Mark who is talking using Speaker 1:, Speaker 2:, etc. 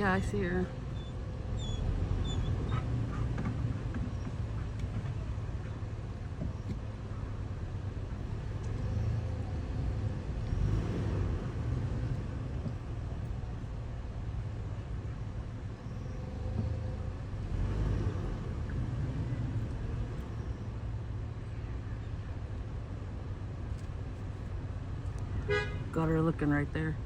Speaker 1: Yeah, I see her. Got her looking right there.